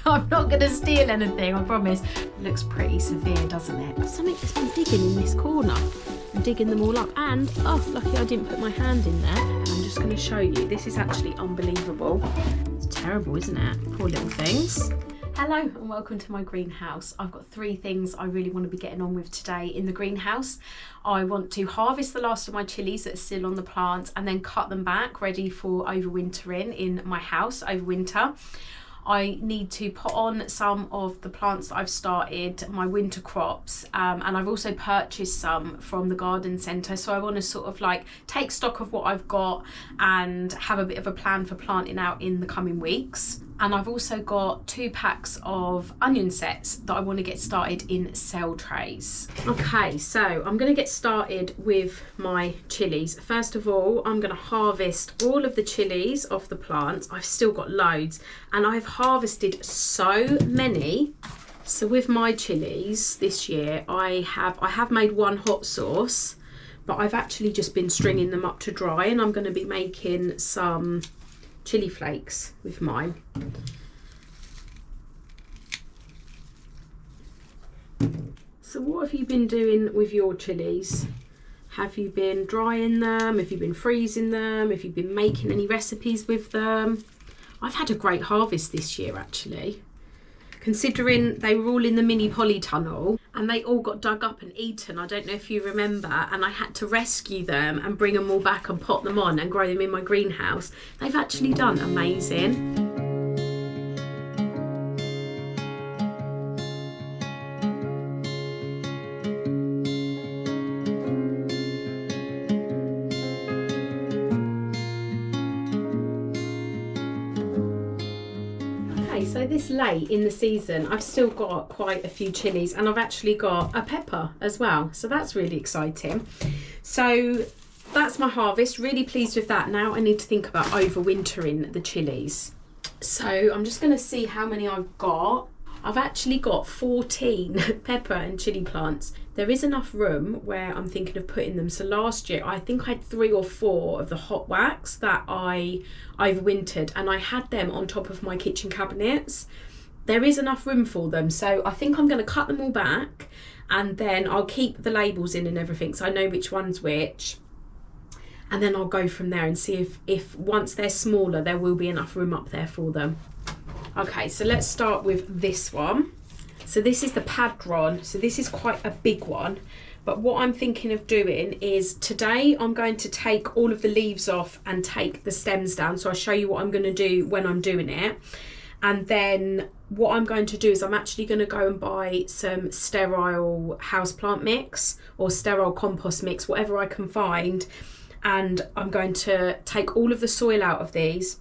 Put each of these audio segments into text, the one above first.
I'm not going to steal anything, I promise. It looks pretty severe, doesn't it? Something's been digging in this corner. I'm digging them all up, and oh, lucky I didn't put my hand in there. And I'm just going to show you. This is actually unbelievable. It's terrible, isn't it? Poor little things. Hello and welcome to my greenhouse. I've got 3 things I really want to be getting on with today in the greenhouse. I want to harvest the last of my chilies that are still on the plant and then cut them back ready for overwintering in my house over winter. I need to put on some of the plants that I've started, my winter crops, and I've also purchased some from the garden centre, so I want to sort of like take stock of what I've got and have a bit of a plan for planting out in the coming weeks. And I've also got 2 packs of onion sets that I want to get started in cell trays. Okay, so I'm going to get started with my chilies. First of all, I'm going to harvest all of the chilies off the plants. I've still got loads and I've harvested so many. So with my chilies this year, I have made one hot sauce, but I've actually just been stringing them up to dry, and I'm going to be making some chili flakes with mine. So what have you been doing with your chilies? Have you been drying them? Have you been freezing them? Have you been making any recipes with them? I've had a great harvest this year actually, considering they were all in the mini polytunnel and they all got dug up and eaten. I don't know if you remember, and I had to rescue them and bring them all back and pot them on and grow them in my greenhouse. They've actually done amazing. So this late in the season, I've still got quite a few chilies, and I've actually got a pepper as well. So that's really exciting. So that's my harvest. Really pleased with that. Now I need to think about overwintering the chilies. So I'm just going to see how many I've got. I've actually got 14 pepper and chili plants. There is enough room where I'm thinking of putting them. So last year, I think I had 3 or 4 of the hot wax that I overwintered, and I had them on top of my kitchen cabinets. There is enough room for them. So I think I'm going to cut them all back, and then I'll keep the labels in and everything, so I know which one's which. And then I'll go from there and see if once they're smaller, there will be enough room up there for them. Okay, so let's start with this one. So this is the padron. So this is quite a big one. But what I'm thinking of doing is today I'm going to take all of the leaves off and take the stems down. So I'll show you what I'm going to do when I'm doing it. And then what I'm going to do is I'm actually going to go and buy some sterile houseplant mix or sterile compost mix, whatever I can find. And I'm going to take all of the soil out of these,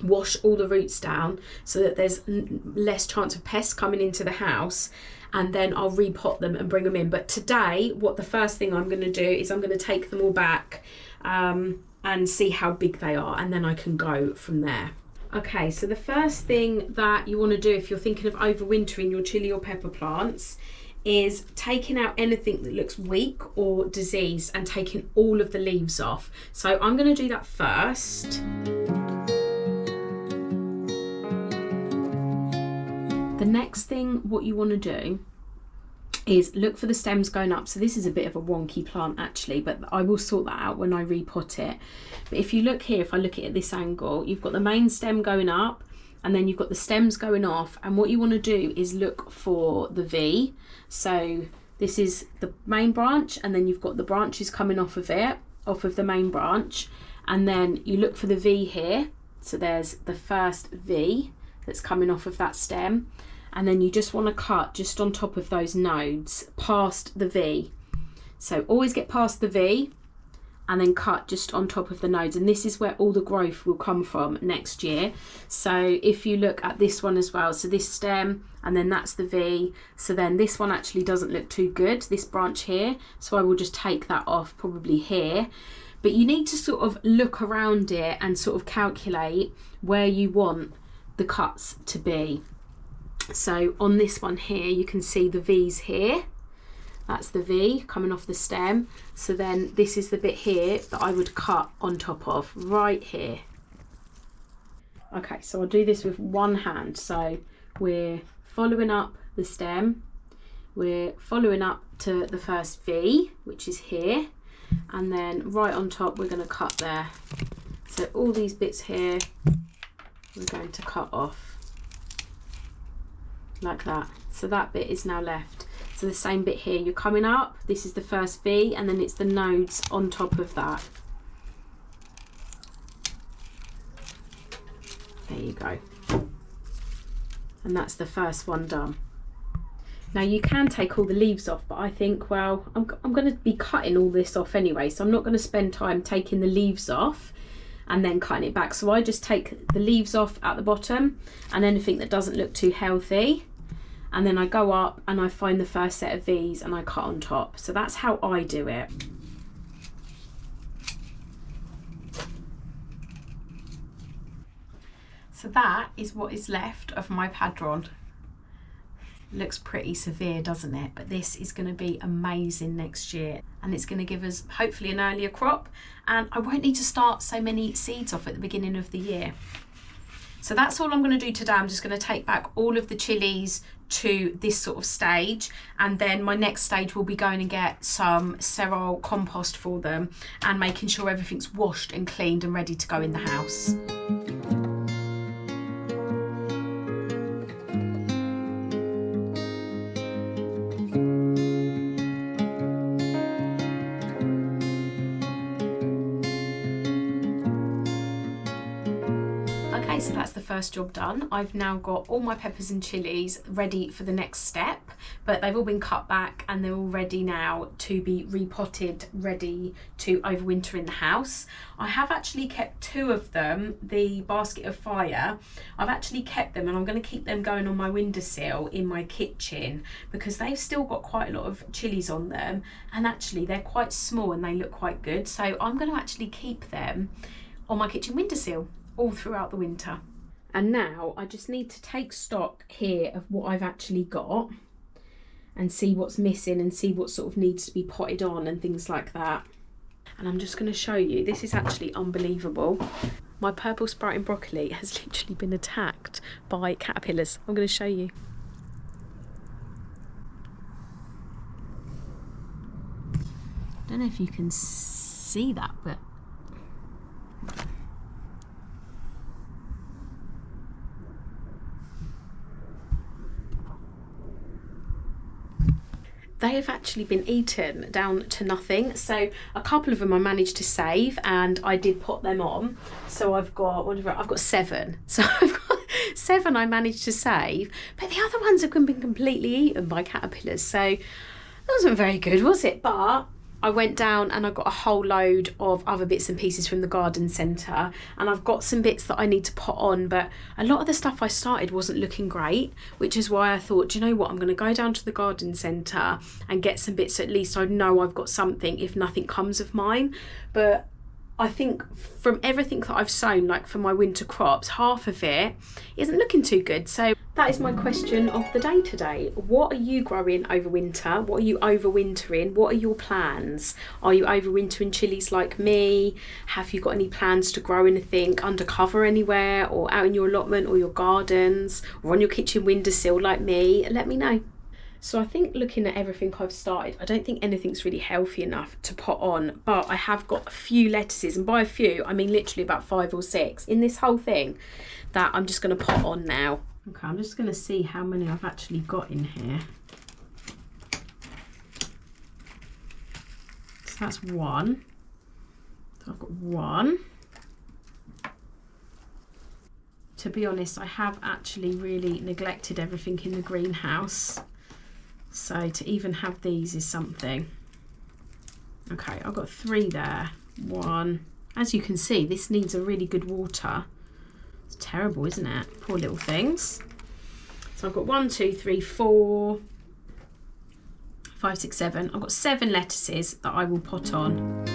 wash all the roots down so that there's less chance of pests coming into the house, and then I'll repot them and bring them in. But today, the first thing I'm going to do is I'm going to take them all back and see how big they are, and then I can go from there. Okay, so the first thing that you want to do if you're thinking of overwintering your chili or pepper plants is taking out anything that looks weak or diseased and taking all of the leaves off. So I'm going to do that first. The next thing what you want to do is look for the stems going up. So this is a bit of a wonky plant actually, but I will sort that out when I repot it. But if you look here, if I look at it at this angle, you've got the main stem going up and then you've got the stems going off, and what you want to do is look for the V. So this is the main branch, and then you've got the branches coming off of it, off of the main branch, and then you look for the V here. So there's the first V that's coming off of that stem, and then you just want to cut just on top of those nodes past the V. So always get past the V and then cut just on top of the nodes, and this is where all the growth will come from next year. So if you look at this one as well, so this stem, and then that's the V, so then this one actually doesn't look too good, this branch here, so I will just take that off probably here. But you need to sort of look around it and sort of calculate where you want the cuts to be. So on this one here, you can see the V's here. That's the V coming off the stem. So then this is the bit here that I would cut on top of, right here. Okay, so I'll do this with one hand. So we're following up the stem, we're following up to the first V, which is here, and then right on top we're going to cut there. So all these bits here we're going to cut off like that. So that bit is now left. So the same bit here, you're coming up, this is the first V, and then it's the nodes on top of that. There you go. And that's the first one done. Now you can take all the leaves off, but I think, well, I'm going to be cutting all this off anyway, so I'm not going to spend time taking the leaves off and then cutting it back. So I just take the leaves off at the bottom and anything that doesn't look too healthy, and then I go up and I find the first set of V's and I cut on top. So that's how I do it. So that is what is left of my padron. Looks pretty severe, doesn't it? But this is going to be amazing next year, and it's going to give us hopefully an earlier crop, and I won't need to start so many seeds off at the beginning of the year. So that's all I'm going to do today. I'm just going to take back all of the chilies to this sort of stage, and then my next stage will be going and get some sterile compost for them and making sure everything's washed and cleaned and ready to go in the house. Okay, so that's the first job done. I've now got all my peppers and chilies ready for the next step, but they've all been cut back and they're all ready now to be repotted, ready to overwinter in the house. I have actually kept two of them, the basket of fire. I've actually kept them, and I'm going to keep them going on my windowsill in my kitchen because they've still got quite a lot of chilies on them, and actually they're quite small and they look quite good. So I'm going to actually keep them on my kitchen windowsill all throughout the winter. And now I just need to take stock here of what I've actually got and see what's missing and see what sort of needs to be potted on and things like that. And I'm just going to show you, this is actually unbelievable. My purple sprouting broccoli has literally been attacked by caterpillars. I'm going to show you. I don't know if you can see that, but they have actually been eaten down to nothing. So a couple of them I managed to save and I did pot them on. So I've got, whatever, I've got 7. So I've got 7 I managed to save, but the other ones have been completely eaten by caterpillars. So that wasn't very good, was it? But I went down and I got a whole load of other bits and pieces from the garden centre, and I've got some bits that I need to pot on, but a lot of the stuff I started wasn't looking great, which is why I thought, do you know what, I'm going to go down to the garden centre and get some bits, so at least I know I've got something if nothing comes of mine. But I think from everything that I've sown, like for my winter crops, half of it isn't looking too good. So that is my question of the day today. What are you growing over winter? What are you overwintering? What are your plans? Are you overwintering chilies like me? Have you got any plans to grow anything undercover anywhere, or out in your allotment or your gardens, or on your kitchen windowsill like me? Let me know. So I think looking at everything I've started, I don't think anything's really healthy enough to pot on, but I have got a few lettuces, and by a few I mean literally about 5 or 6 in this whole thing that I'm just going to pot on now. Okay, I'm just going to see how many I've actually got in here. So that's 1. So I've got 1. To be honest, I have actually really neglected everything in the greenhouse. So to even have these is something. Okay, I've got 3 there. 1. As you can see, this needs a really good water. It's terrible, isn't it? Poor little things. So I've got 1, 2, 3, 4, 5, 6, 7. I've got 7 lettuces that I will pot on.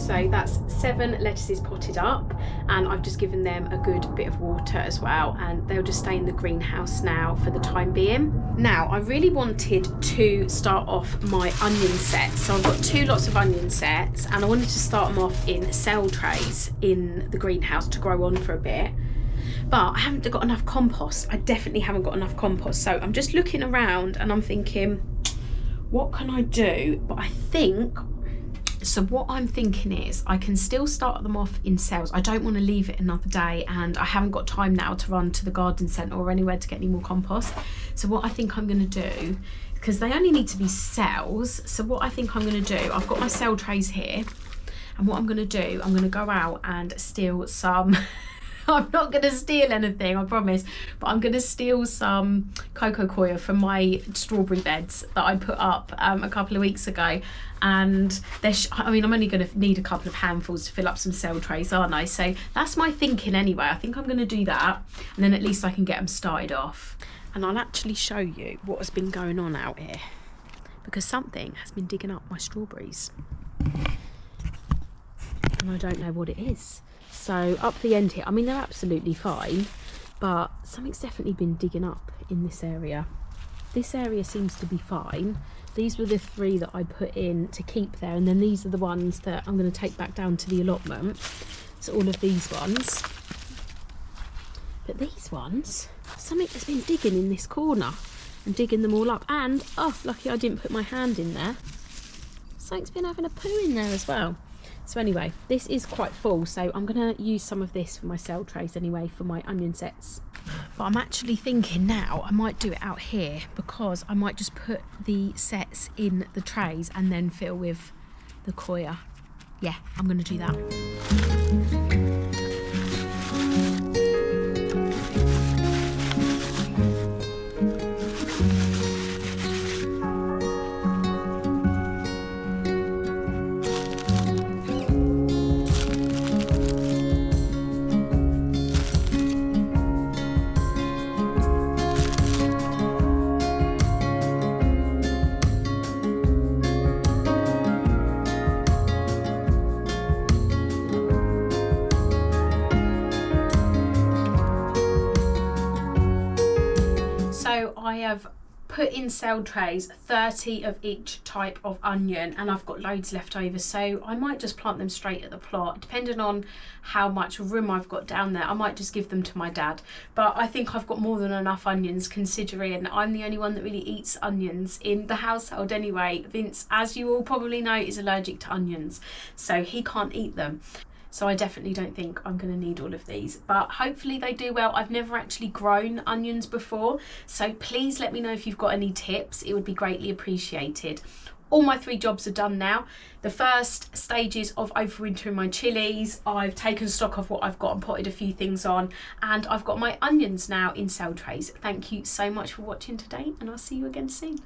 So that's 7 lettuces potted up, and I've just given them a good bit of water as well, and they'll just stay in the greenhouse now for the time being. Now, I really wanted to start off my onion sets. So I've got 2 lots of onion sets, and I wanted to start them off in cell trays in the greenhouse to grow on for a bit. But I haven't got enough compost. I definitely haven't got enough compost. So I'm just looking around and I'm thinking, what can I do? But I think, so what I'm thinking is I can still start them off in cells. I don't want to leave it another day, and I haven't got time now to run to the garden centre or anywhere to get any more compost. So what I think I'm going to do, because they only need to be cells, so what I think I'm going to do, I've got my cell trays here, and what I'm going to do, I'm going to go out and steal some I'm not going to steal anything, I promise, but I'm going to steal some cocoa coir from my strawberry beds that I put up a couple of weeks ago. And I mean, I'm only going to need a couple of handfuls to fill up some cell trays, aren't I? So that's my thinking anyway. I think I'm going to do that, and then at least I can get them started off. And I'll actually show you what has been going on out here, because something has been digging up my strawberries. And I don't know what it is. So up the end here, I mean, they're absolutely fine, but something's definitely been digging up in this area. This area seems to be fine. These were the 3 that I put in to keep there, and then these are the ones that I'm going to take back down to the allotment. So all of these ones. But these ones, something has been digging in this corner and digging them all up. And, oh, lucky I didn't put my hand in there. Something's been having a poo in there as well. So anyway, this is quite full, so I'm going to use some of this for my cell trays anyway, for my onion sets. But I'm actually thinking now I might do it out here, because I might just put the sets in the trays and then fill with the coir. Yeah, I'm going to do that. So I have put in cell trays 30 of each type of onion, and I've got loads left over, so I might just plant them straight at the plot. Depending on how much room I've got down there, I might just give them to my dad. But I think I've got more than enough onions, considering I'm the only one that really eats onions in the household anyway. Vince, as you all probably know, is allergic to onions, so he can't eat them. So I definitely don't think I'm going to need all of these, but hopefully they do well. I've never actually grown onions before, so please let me know if you've got any tips. It would be greatly appreciated. All my 3 jobs are done now. The first stages of overwintering my chilies, I've taken stock of what I've got and potted a few things on, and I've got my onions now in cell trays. Thank you so much for watching today, and I'll see you again soon.